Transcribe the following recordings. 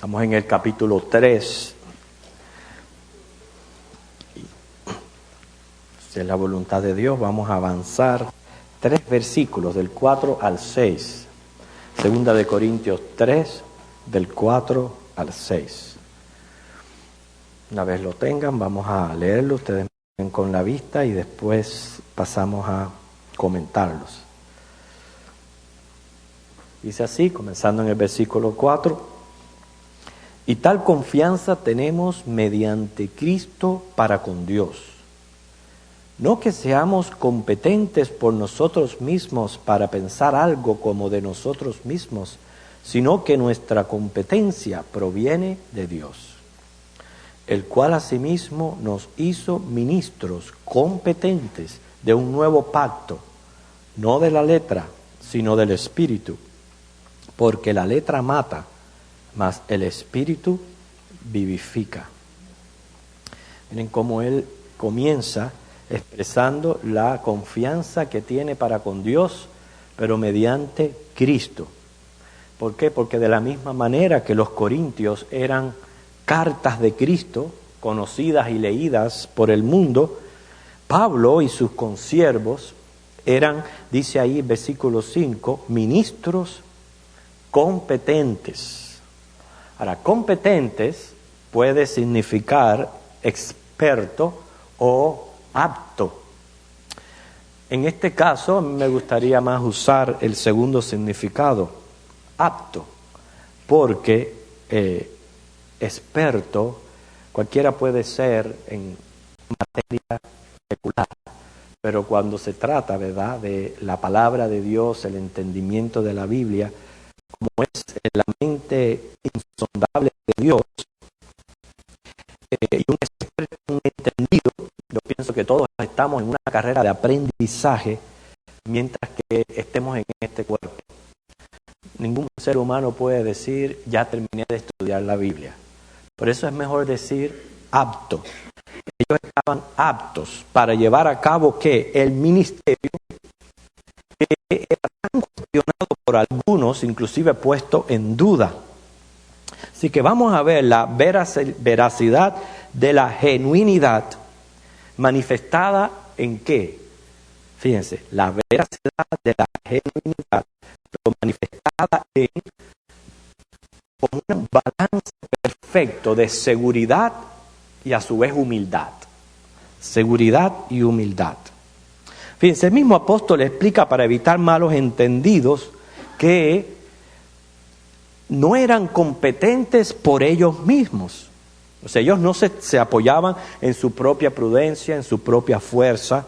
Estamos en el capítulo 3. Si es la voluntad de Dios, vamos a avanzar 3 versículos, del 4 al 6. Segunda de Corintios 3, del 4 al 6. Una vez lo tengan, vamos a leerlo. Ustedes ven con la vista y después pasamos a comentarlos. Dice así, comenzando en el versículo 4. Y tal confianza tenemos mediante Cristo para con Dios. No que seamos competentes por nosotros mismos para pensar algo como de nosotros mismos, sino que nuestra competencia proviene de Dios, el cual asimismo nos hizo ministros competentes de un nuevo pacto, no de la letra, sino del Espíritu, porque la letra mata, mas el Espíritu vivifica. Miren cómo él comienza expresando la confianza que tiene para con Dios, pero mediante Cristo. ¿Por qué? Porque de la misma manera que los corintios eran cartas de Cristo, conocidas y leídas por el mundo, Pablo y sus consiervos eran, dice ahí versículo 5, ministros competentes. Ahora, competentes puede significar experto o apto. En este caso, me gustaría más usar el segundo significado, apto, porque experto cualquiera puede ser en materia secular, pero cuando se trata, ¿verdad?, de la palabra de Dios, el entendimiento de la Biblia, como es la mente insondable de Dios, y un experto, un entendido, yo pienso que todos estamos en una carrera de aprendizaje mientras que estemos en este cuerpo. Ningún ser humano puede decir, ya terminé de estudiar la Biblia. Por eso es mejor decir apto. Ellos estaban aptos para llevar a cabo ¿qué? El ministerio, que era tan cuestionado por algunos, inclusive puesto en duda. Así que vamos a ver la veracidad de la genuinidad manifestada en ¿qué? Fíjense, la veracidad de la genuinidad, pero manifestada en como un balance perfecto de seguridad y a su vez humildad. Seguridad y humildad. Fíjense, el mismo apóstol explica para evitar malos entendidos que no eran competentes por ellos mismos. O sea, ellos no se apoyaban en su propia prudencia, en su propia fuerza,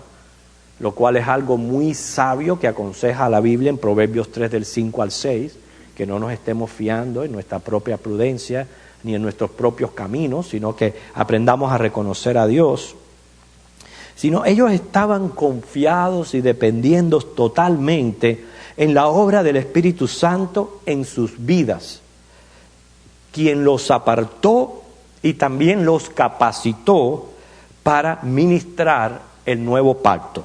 lo cual es algo muy sabio que aconseja la Biblia en Proverbios 3 del 5 al 6, que no nos estemos fiando en nuestra propia prudencia ni en nuestros propios caminos, sino que aprendamos a reconocer a Dios. Sino ellos estaban confiados y dependiendo totalmente en la obra del Espíritu Santo en sus vidas, quien los apartó y también los capacitó para ministrar el nuevo pacto.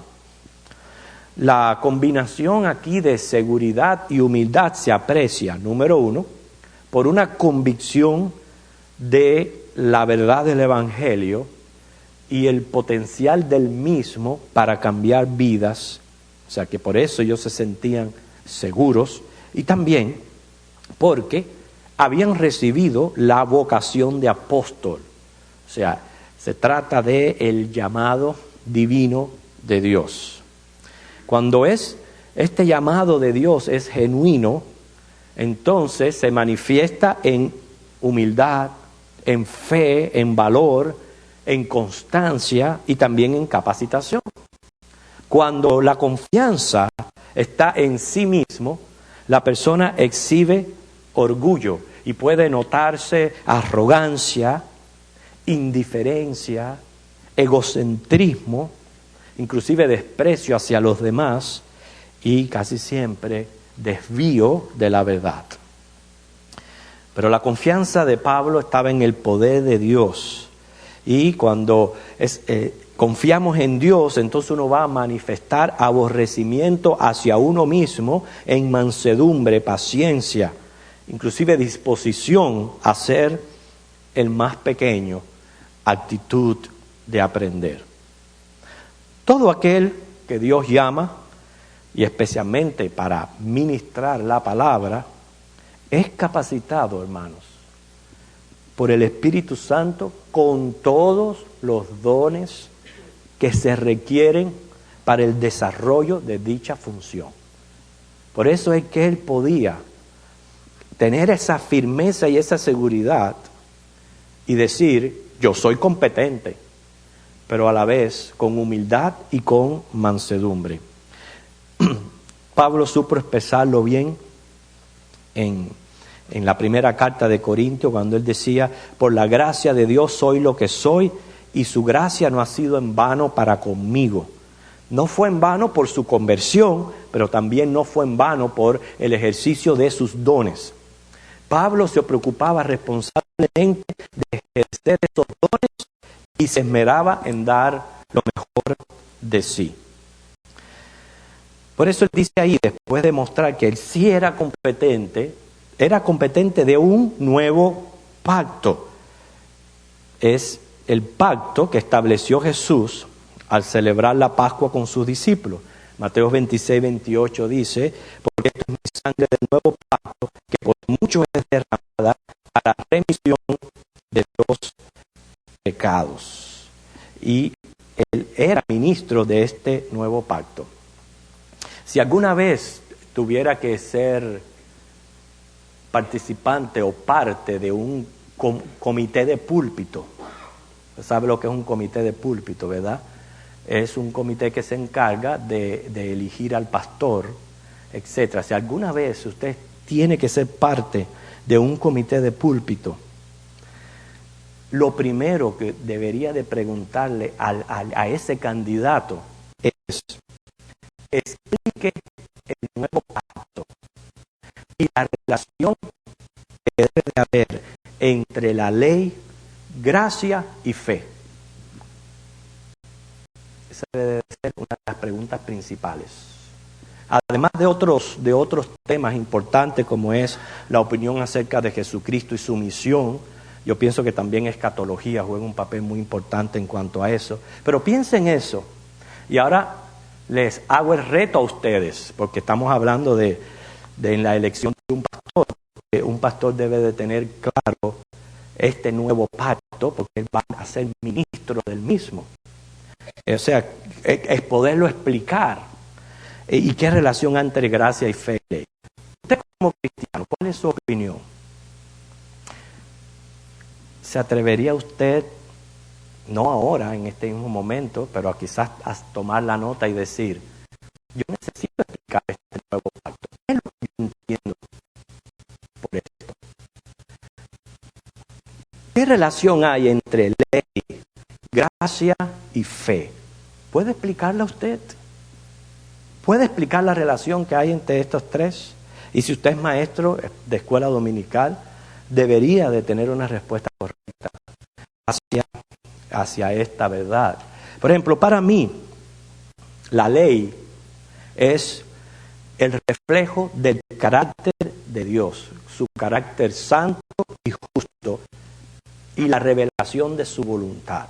La combinación aquí de seguridad y humildad se aprecia, número 1, por una convicción de la verdad del Evangelio y el potencial del mismo para cambiar vidas. O sea que por eso ellos se sentían seguros, y también porque habían recibido la vocación de apóstol. O sea, se trata de el llamado divino de Dios. Cuando este llamado de Dios es genuino, entonces se manifiesta en humildad, en fe, en valor, en constancia y también en capacitación. Cuando la confianza está en sí mismo, la persona exhibe orgullo y puede notarse arrogancia, indiferencia, egocentrismo, inclusive desprecio hacia los demás y casi siempre desvío de la verdad. Pero la confianza de Pablo estaba en el poder de Dios, y cuando confiamos en Dios, entonces uno va a manifestar aborrecimiento hacia uno mismo en mansedumbre, paciencia inclusive disposición a ser el más pequeño, actitud de aprender. Todo aquel que Dios llama, y especialmente para ministrar la palabra, es capacitado, hermanos, por el Espíritu Santo con todos los dones que se requieren para el desarrollo de dicha función. Por eso es que él podía tener esa firmeza y esa seguridad y decir, yo soy competente, pero a la vez con humildad y con mansedumbre. Pablo supo expresarlo bien en la primera carta de Corintios, cuando él decía, por la gracia de Dios soy lo que soy, y su gracia no ha sido en vano para conmigo. No fue en vano por su conversión, pero también no fue en vano por el ejercicio de sus dones. Pablo se preocupaba responsablemente de ejercer esos dones y se esmeraba en dar lo mejor de sí. Por eso él dice ahí, después de mostrar que él sí era competente de un nuevo pacto. Es el pacto que estableció Jesús al celebrar la Pascua con sus discípulos. Mateo 26, 28 dice, porque esto es mi sangre del nuevo pacto, que por mucho es derramada para remisión de los pecados. Y él era ministro de este nuevo pacto. Si alguna vez tuviera que ser participante o parte de un comité de púlpito, ¿sabe lo que es un comité de púlpito, verdad? Es un comité que se encarga de elegir al pastor, etcétera. Si alguna vez usted tiene que ser parte de un comité de púlpito, lo primero que debería de preguntarle a ese candidato es: explique el nuevo pacto y la relación que debe de haber entre la ley, gracia y fe. Esa debe ser una de las preguntas principales. Además de otros temas importantes, como es la opinión acerca de Jesucristo y su misión, yo pienso que también escatología juega un papel muy importante en cuanto a eso. Pero piensen eso. Y ahora les hago el reto a ustedes, porque estamos hablando de la elección de un pastor. Un pastor debe de tener claro este nuevo pacto, porque él va a ser ministro del mismo. O sea, es poderlo explicar. ¿Y qué relación hay entre gracia y fe? Usted como cristiano, ¿cuál es su opinión? ¿Se atrevería usted, no ahora, en este mismo momento, pero quizás a tomar la nota y decir, yo necesito explicar este nuevo pacto? ¿Qué es lo que yo entiendo por esto? ¿Qué relación hay entre ley, gracia y fe? ¿Puede explicarla usted? ¿Puede explicar la relación que hay entre estos tres? Y si usted es maestro de escuela dominical, debería de tener una respuesta correcta hacia esta verdad. Por ejemplo, para mí, la ley es el reflejo del carácter de Dios, su carácter santo y justo, y la revelación de su voluntad.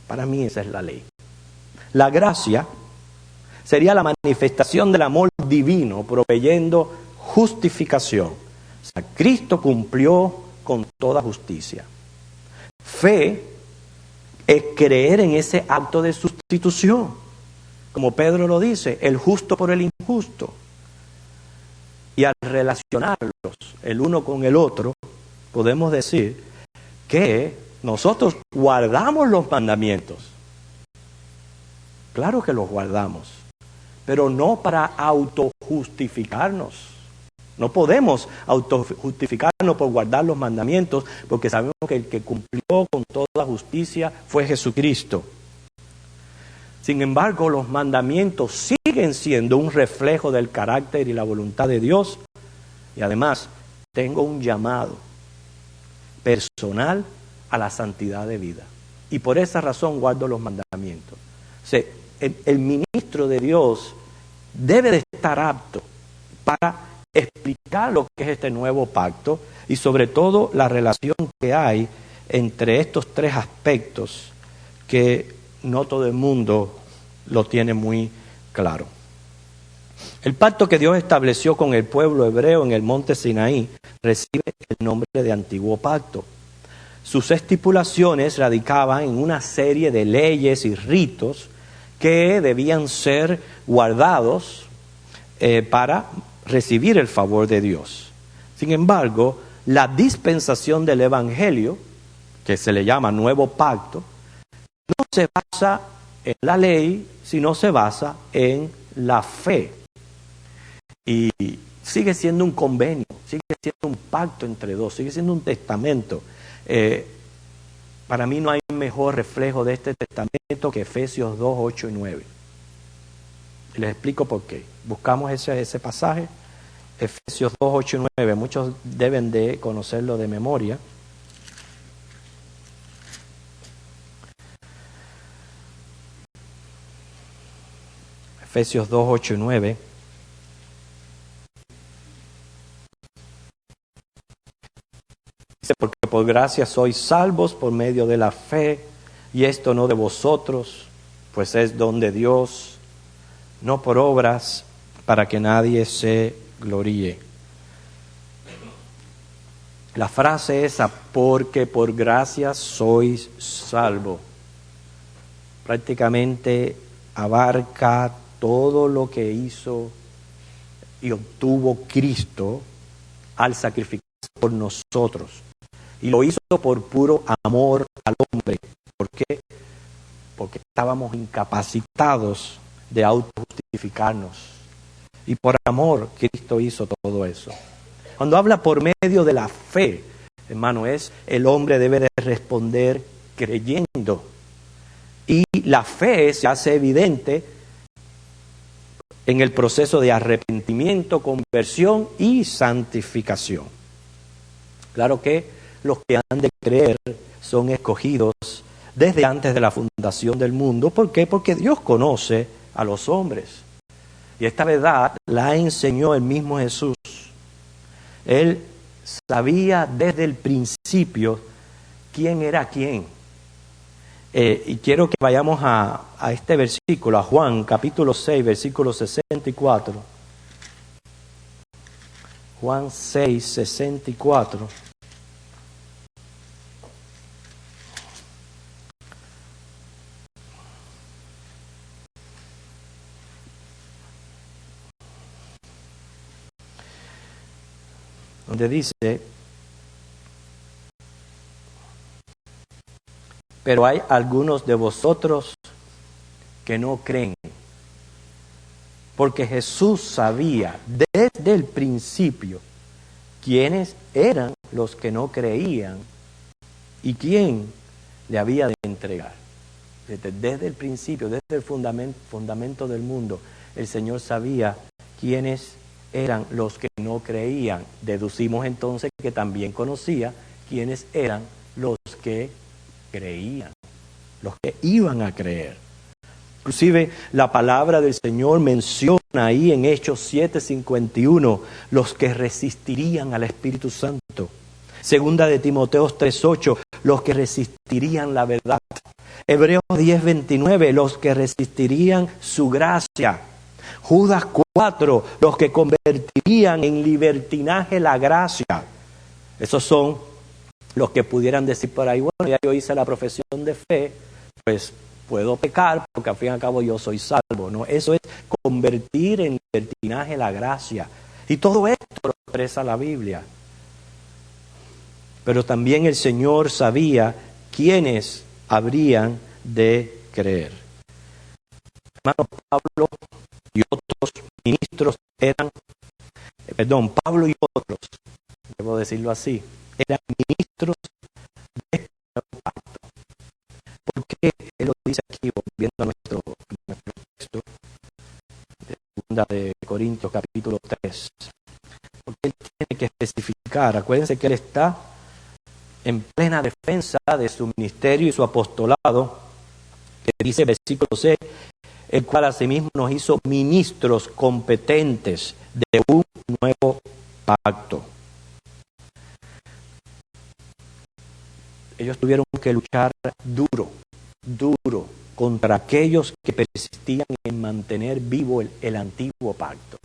Para mí esa es la ley. La gracia sería la manifestación del amor divino proveyendo justificación. O sea, Cristo cumplió con toda justicia. Fe es creer en ese acto de sustitución. Como Pedro lo dice, el justo por el injusto. Y al relacionarlos el uno con el otro, podemos decir que nosotros guardamos los mandamientos. Claro que los guardamos, pero no para autojustificarnos. No podemos autojustificarnos por guardar los mandamientos, porque sabemos que el que cumplió con toda justicia fue Jesucristo. Sin embargo, los mandamientos siguen siendo un reflejo del carácter y la voluntad de Dios. Y además, tengo un llamado personal a la santidad de vida. Y por esa razón guardo los mandamientos. O sea, el ministro de Dios debe de estar apto para explicar lo que es este nuevo pacto y sobre todo la relación que hay entre estos tres aspectos que no todo el mundo lo tiene muy claro. El pacto que Dios estableció con el pueblo hebreo en el monte Sinaí recibe el nombre de Antiguo Pacto. Sus estipulaciones radicaban en una serie de leyes y ritos que debían ser guardados para recibir el favor de Dios. Sin embargo, la dispensación del Evangelio, que se le llama Nuevo Pacto, no se basa en la ley, sino se basa en la fe. Y sigue siendo un convenio, sigue siendo un pacto entre dos, sigue siendo un testamento. Para mí no hay mejor reflejo de este testamento que Efesios 2, 8 y 9. Les explico por qué. Buscamos ese pasaje, Efesios 2, 8 y 9. Muchos deben de conocerlo de memoria. Efesios 2, 8 y 9. Dice, porque por gracia sois salvos por medio de la fe, y esto no de vosotros, pues es don de Dios, no por obras, para que nadie se gloríe. La frase esa, porque por gracia sois salvos, prácticamente abarca todo lo que hizo y obtuvo Cristo al sacrificarse por nosotros. Y lo hizo por puro amor al hombre. ¿Por qué? Porque estábamos incapacitados de autojustificarnos. Y por amor Cristo hizo todo eso. Cuando habla por medio de la fe, hermano, el hombre debe de responder creyendo. Y la fe se hace evidente en el proceso de arrepentimiento, conversión y santificación. Claro que los que han de creer son escogidos desde antes de la fundación del mundo. ¿Por qué? Porque Dios conoce a los hombres. Y esta verdad la enseñó el mismo Jesús. Él sabía desde el principio quién era quién. Y quiero que vayamos a este versículo, a Juan capítulo 6, versículo 64. Juan 6, 64. Donde dice, pero hay algunos de vosotros que no creen, porque Jesús sabía desde el principio quiénes eran los que no creían y quién le había de entregar. Desde el principio, desde el fundamento del mundo, el Señor sabía quiénes eran los que no creían. Deducimos entonces que también conocía quiénes eran los que creían, los que iban a creer. Inclusive la palabra del Señor menciona ahí en Hechos 7:51 los que resistirían al Espíritu Santo. Segunda de Timoteo 3:8, los que resistirían la verdad. Hebreos 10:29, los que resistirían su gracia. Judas 4, los que convertirían en libertinaje la gracia. Esos son los que pudieran decir por ahí, bueno, ya yo hice la profesión de fe, pues puedo pecar porque al fin y al cabo yo soy salvo. No, eso es convertir en libertinaje la gracia. Y todo esto lo expresa la Biblia. Pero también el Señor sabía quiénes habrían de creer. Hermano, Pablo y otros ministros Pablo y otros, debo decirlo así, eran ministros de este nuevo pacto. ¿Por qué él lo dice aquí, volviendo a nuestro texto de 2 de Corintios capítulo 3? Porque él tiene que especificar, acuérdense que él está en plena defensa de su ministerio y su apostolado, que dice versículo 6, el cual asimismo nos hizo ministros competentes de un nuevo pacto. Ellos tuvieron que luchar duro contra aquellos que persistían en mantener vivo el antiguo pacto.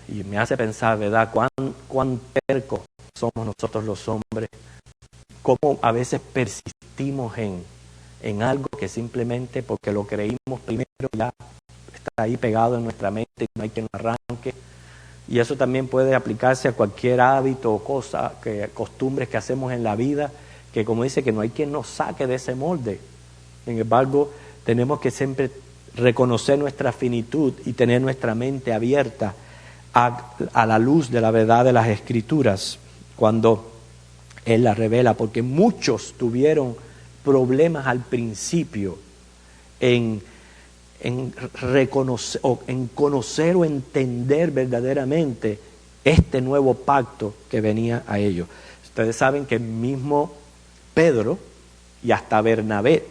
Y me hace pensar, ¿verdad?, cuán tercos somos nosotros los hombres, cómo a veces persistimos en algo que simplemente porque lo creímos primero ya está ahí pegado en nuestra mente y no hay quien lo arranque. Y eso también puede aplicarse a cualquier hábito o cosa, costumbres que hacemos en la vida, que como dice, que no hay quien nos saque de ese molde. Sin embargo, tenemos que siempre reconocer nuestra finitud y tener nuestra mente abierta a la luz de la verdad de las Escrituras cuando Él la revela, porque muchos tuvieron problemas al principio en reconocer o en conocer o entender verdaderamente este nuevo pacto que venía a ellos. Ustedes saben que mismo Pedro y hasta Bernabé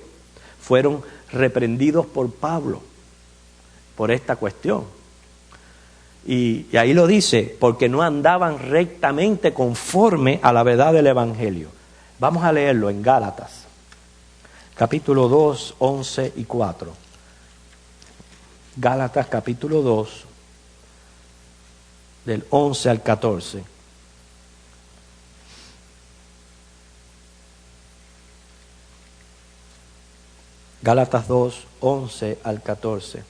fueron reprendidos por Pablo por esta cuestión. Y ahí lo dice, porque no andaban rectamente conforme a la verdad del Evangelio. Vamos a leerlo en Gálatas, capítulo 2, 11 y 4. Gálatas, capítulo 2, del 11 al 14. Gálatas 2, 11 al 14.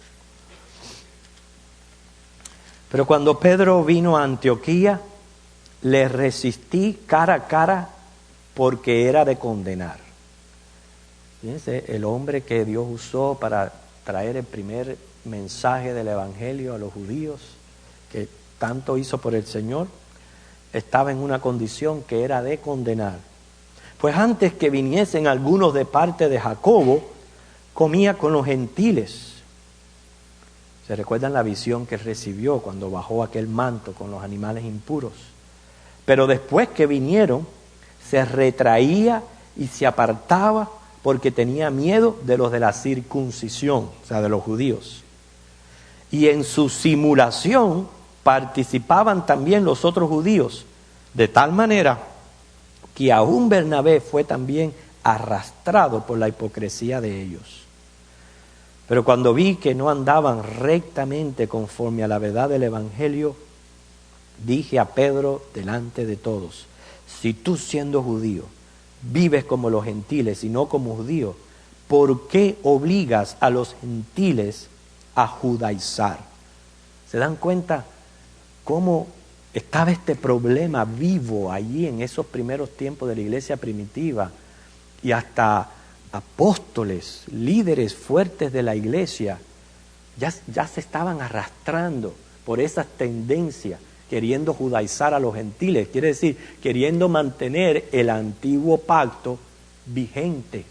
Pero cuando Pedro vino a Antioquía, le resistí cara a cara porque era de condenar. Fíjense, el hombre que Dios usó para traer el primer mensaje del Evangelio a los judíos, que tanto hizo por el Señor, estaba en una condición que era de condenar. Pues antes que viniesen algunos de parte de Jacobo, comía con los gentiles. ¿Se recuerdan la visión que recibió cuando bajó aquel manto con los animales impuros? Pero después que vinieron, se retraía y se apartaba porque tenía miedo de los de la circuncisión, o sea, de los judíos. Y en su simulación participaban también los otros judíos, de tal manera que aún Bernabé fue también arrastrado por la hipocresía de ellos. Pero cuando vi que no andaban rectamente conforme a la verdad del Evangelio, dije a Pedro delante de todos: si tú, siendo judío, vives como los gentiles y no como judío, ¿por qué obligas a los gentiles a judaizar? ¿Se dan cuenta cómo estaba este problema vivo allí en esos primeros tiempos de la iglesia primitiva? Y hasta apóstoles, líderes fuertes de la iglesia, ya se estaban arrastrando por esas tendencias, queriendo judaizar a los gentiles, quiere decir, queriendo mantener el antiguo pacto vigente.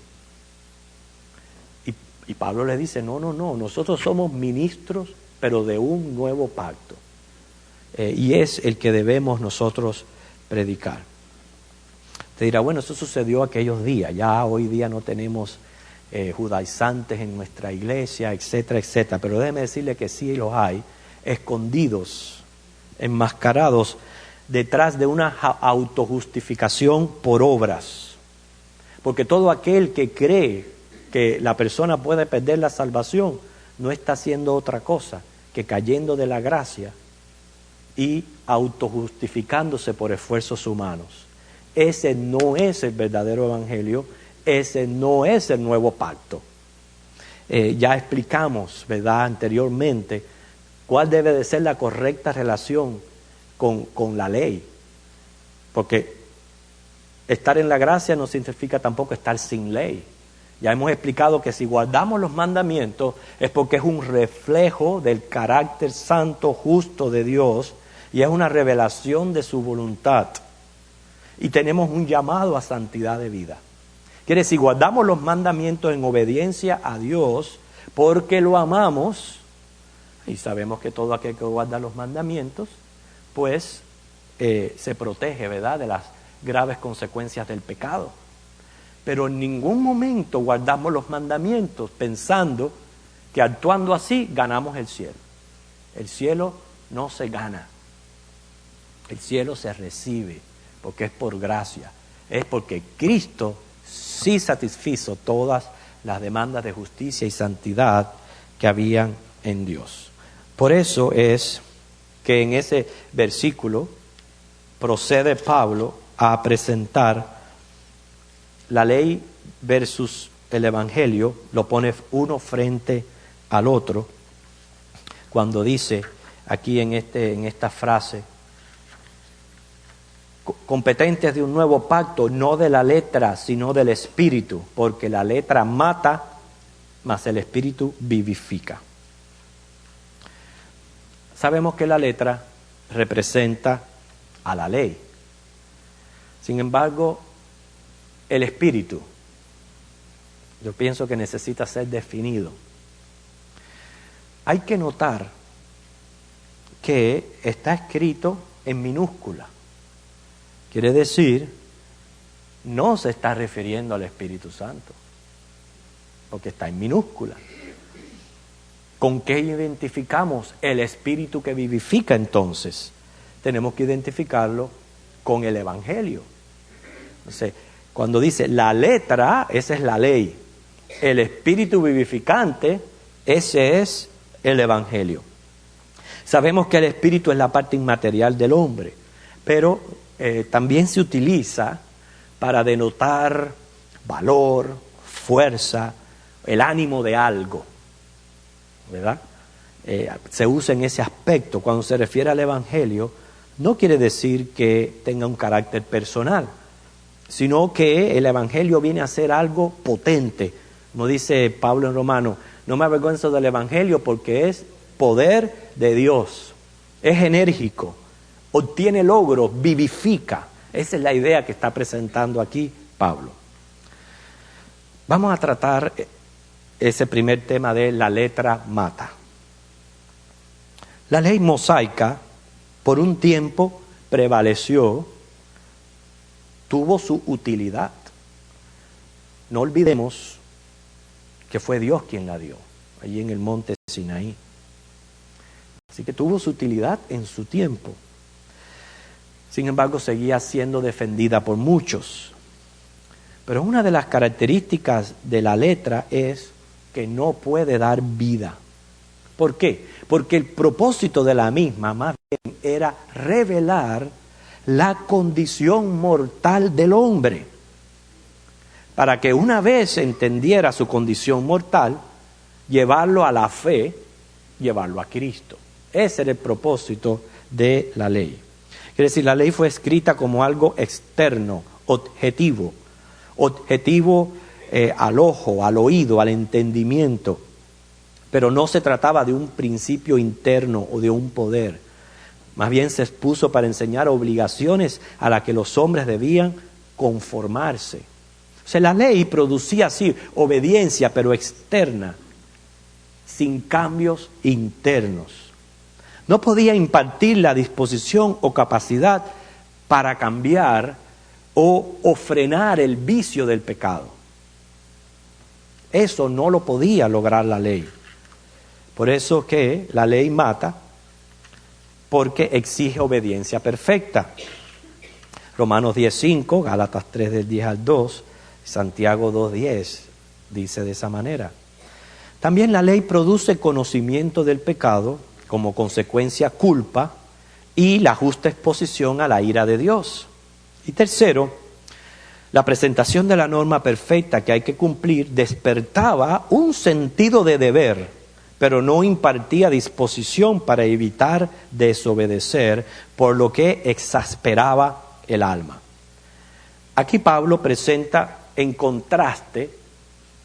Y Pablo le dice, no, nosotros somos ministros, pero de un nuevo pacto. Y es el que debemos nosotros predicar. Te dirá, bueno, eso sucedió aquellos días, ya hoy día no tenemos judaizantes en nuestra iglesia, etcétera, etcétera. Pero déjeme decirle que sí los hay, escondidos, enmascarados detrás de una autojustificación por obras. Porque todo aquel que cree que la persona puede perder la salvación no está haciendo otra cosa que cayendo de la gracia y autojustificándose por esfuerzos humanos. Ese no es el verdadero evangelio, ese no es el nuevo pacto. Ya explicamos, ¿verdad?, anteriormente, cuál debe de ser la correcta relación con la ley. Porque estar en la gracia no significa tampoco estar sin ley. Ya hemos explicado que si guardamos los mandamientos es porque es un reflejo del carácter santo, justo de Dios, y es una revelación de su voluntad. Y tenemos un llamado a santidad de vida. Quiere decir, guardamos los mandamientos en obediencia a Dios porque lo amamos, y sabemos que todo aquel que guarda los mandamientos, pues se protege, ¿verdad?, de las graves consecuencias del pecado. Pero en ningún momento guardamos los mandamientos pensando que actuando así ganamos el cielo. El cielo no se gana. El cielo se recibe porque es por gracia. Es porque Cristo sí satisfizo todas las demandas de justicia y santidad que habían en Dios. Por eso es que en ese versículo procede Pablo a presentar la ley versus el Evangelio, lo pone uno frente al otro, cuando dice aquí en esta frase, competentes de un nuevo pacto, no de la letra, sino del Espíritu, porque la letra mata, mas el Espíritu vivifica. Sabemos que la letra representa a la ley. Sin embargo, el Espíritu, yo pienso que necesita ser definido. Hay que notar que está escrito en minúscula. Quiere decir, no se está refiriendo al Espíritu Santo, porque está en minúscula. ¿Con qué identificamos el Espíritu que vivifica entonces? Tenemos que identificarlo con el Evangelio. Entonces, cuando dice la letra, esa es la ley. El Espíritu vivificante, ese es el Evangelio. Sabemos que el Espíritu es la parte inmaterial del hombre, pero también se utiliza para denotar valor, fuerza, el ánimo de algo, ¿verdad? Se usa en ese aspecto. Cuando se refiere al Evangelio, no quiere decir que tenga un carácter personal, sino que el Evangelio viene a ser algo potente. Como dice Pablo en Romanos, no me avergüenzo del Evangelio porque es poder de Dios, es enérgico, obtiene logros, vivifica. Esa es la idea que está presentando aquí Pablo. Vamos a tratar ese primer tema de la letra mata. La ley mosaica por un tiempo prevaleció, tuvo su utilidad. No olvidemos que fue Dios quien la dio, allí en el monte Sinaí. Así que tuvo su utilidad en su tiempo. Sin embargo, seguía siendo defendida por muchos. Pero una de las características de la letra es que no puede dar vida. ¿Por qué? Porque el propósito de la misma, más bien, era revelar la condición mortal del hombre, para que una vez entendiera su condición mortal, llevarlo a la fe, llevarlo a Cristo. Ese era el propósito de la ley. Quiere decir, la ley fue escrita como algo externo, objetivo al ojo, al oído, al entendimiento, pero no se trataba de un principio interno o de un poder. Más bien se expuso para enseñar obligaciones a las que los hombres debían conformarse. O sea, la ley producía así obediencia, pero externa, sin cambios internos. No podía impartir la disposición o capacidad para cambiar o frenar el vicio del pecado. Eso no lo podía lograr la ley. Por eso que la ley mata, porque exige obediencia perfecta. Romanos 10:5, Gálatas 3 del 10 al 2, Santiago 2:10 dice de esa manera. También la ley produce conocimiento del pecado, como consecuencia culpa y la justa exposición a la ira de Dios. Y tercero, la presentación de la norma perfecta que hay que cumplir despertaba un sentido de deber, pero no impartía disposición para evitar desobedecer, por lo que exasperaba el alma. Aquí Pablo presenta en contraste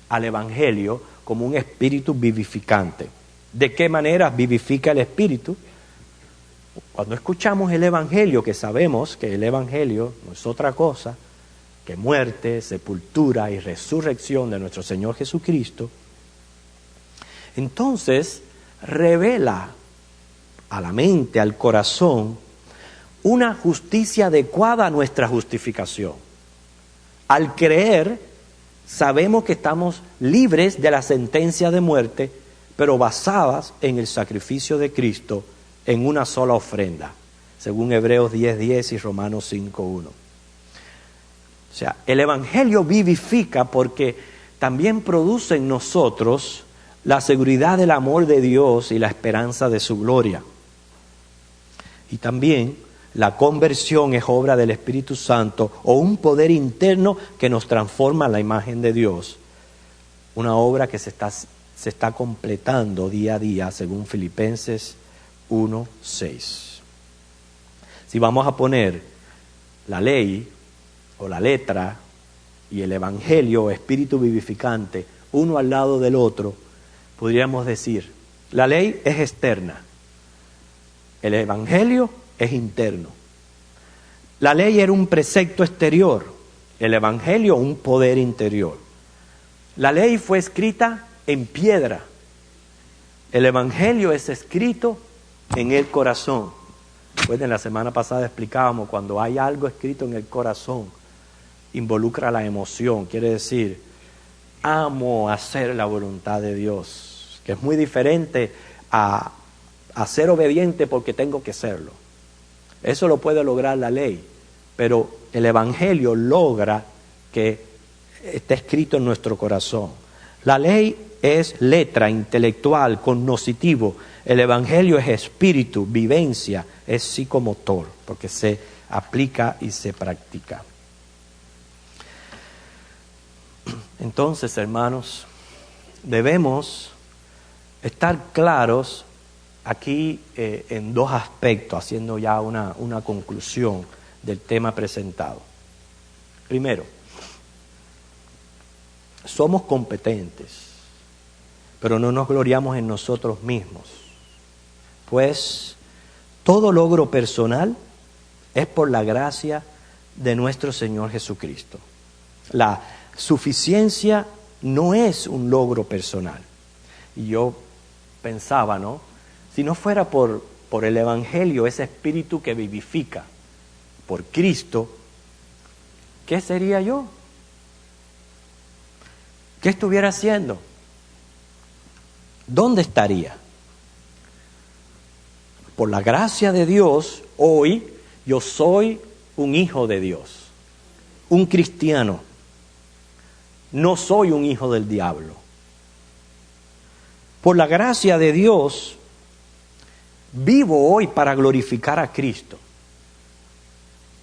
al Evangelio como un espíritu vivificante. ¿De qué manera vivifica el espíritu? Cuando escuchamos el Evangelio, que sabemos que el Evangelio no es otra cosa que muerte, sepultura y resurrección de nuestro Señor Jesucristo, entonces revela a la mente, al corazón, una justicia adecuada a nuestra justificación. Al creer, sabemos que estamos libres de la sentencia de muerte, pero basadas en el sacrificio de Cristo en una sola ofrenda. según Hebreos 10:10 y Romanos 5:1. O sea, el Evangelio vivifica porque también produce en nosotros la seguridad del amor de Dios y la esperanza de su gloria. Y también la conversión es obra del Espíritu Santo o un poder interno que nos transforma a la imagen de Dios. Una obra que se está completando día a día según Filipenses 1:6. Si vamos a poner la ley o la letra y el Evangelio o espíritu vivificante uno al lado del otro, podríamos decir, la ley es externa, el Evangelio es interno. La ley era un precepto exterior, el Evangelio un poder interior. La ley fue escrita en piedra, el Evangelio es escrito en el corazón. Pues en la semana pasada explicábamos, cuando hay algo escrito en el corazón, involucra la emoción, quiere decir, amo hacer la voluntad de Dios, que es muy diferente a ser obediente porque tengo que serlo. Eso lo puede lograr la ley, pero el Evangelio logra que esté escrito en nuestro corazón. La ley es letra, intelectual, cognoscitivo. El Evangelio es espíritu, vivencia, es psicomotor, porque se aplica y se practica. Entonces, hermanos, debemos estar claros aquí en dos aspectos, haciendo ya una conclusión del tema presentado. Primero, somos competentes, pero no nos gloriamos en nosotros mismos, pues todo logro personal es por la gracia de nuestro Señor Jesucristo. La suficiencia no es un logro personal. Y yo pensaba, ¿no? Si no fuera por el Evangelio, ese espíritu que vivifica, por Cristo, ¿qué sería yo? ¿Qué estuviera haciendo? ¿Dónde estaría? Por la gracia de Dios, hoy yo soy un hijo de Dios, un cristiano. No soy un hijo del diablo. Por la gracia de Dios, vivo hoy para glorificar a Cristo.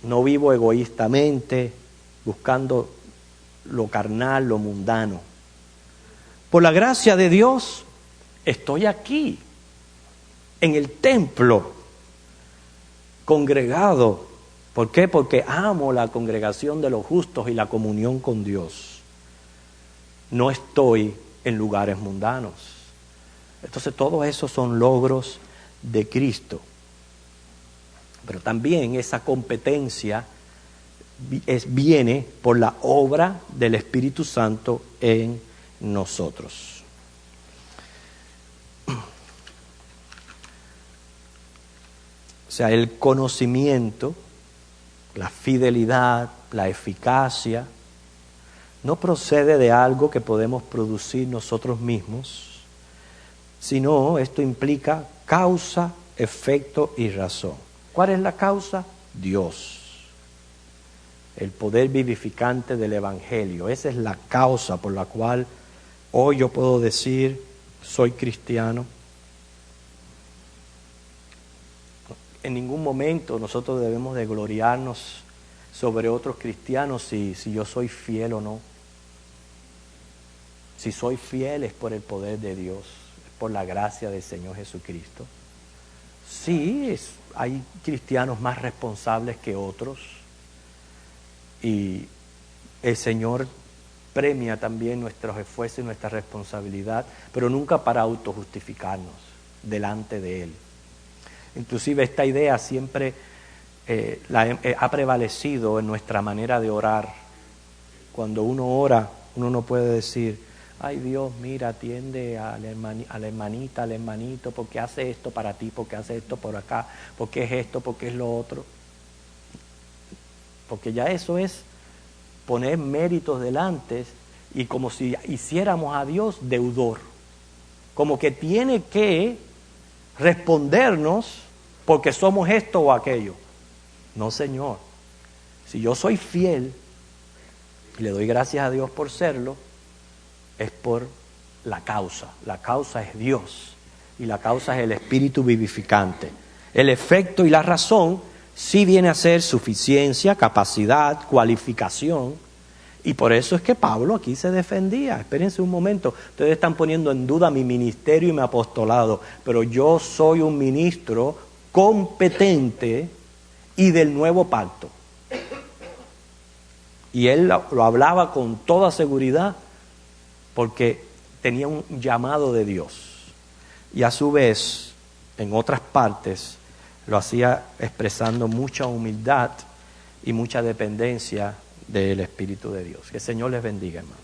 No vivo egoístamente, buscando lo carnal, lo mundano. Por la gracia de Dios, estoy aquí, en el templo, congregado. ¿Por qué? Porque amo la congregación de los justos y la comunión con Dios. No estoy en lugares mundanos. Entonces, todos esos son logros de Cristo. Pero también esa competencia viene por la obra del Espíritu Santo en nosotros. O sea, el conocimiento, la fidelidad, la eficacia, no procede de algo que podemos producir nosotros mismos, sino esto implica causa, efecto y razón. ¿Cuál es la causa? Dios. El poder vivificante del Evangelio. Esa es la causa por la cual hoy yo puedo decir, soy cristiano. En ningún momento nosotros debemos de gloriarnos sobre otros cristianos si yo soy fiel o no. Si soy fiel es por el poder de Dios, es por la gracia del Señor Jesucristo. Sí, hay cristianos más responsables que otros y el Señor premia también nuestros esfuerzos y nuestra responsabilidad, pero nunca para autojustificarnos delante de Él. Inclusive esta idea siempre ha prevalecido en nuestra manera de orar. Cuando uno ora, uno no puede decir, ay Dios, mira, atiende a la hermanita, al hermanito, porque hace esto para ti, porque hace esto por acá, porque es esto, porque es lo otro. Porque ya eso es poner méritos delante y como si hiciéramos a Dios deudor. Como que tiene que respondernos porque somos esto o aquello. No, Señor. Si yo soy fiel, y le doy gracias a Dios por serlo, es por la causa. La causa es Dios, y la causa es el Espíritu vivificante. El efecto y la razón sí viene a ser suficiencia, capacidad, cualificación, y por eso es que Pablo aquí se defendía. Espérense un momento, ustedes están poniendo en duda mi ministerio y mi apostolado, pero yo soy un ministro competente y del nuevo pacto. Y él lo hablaba con toda seguridad porque tenía un llamado de Dios. Y a su vez, en otras partes, lo hacía expresando mucha humildad y mucha dependencia del Espíritu de Dios. Que el Señor les bendiga, hermano.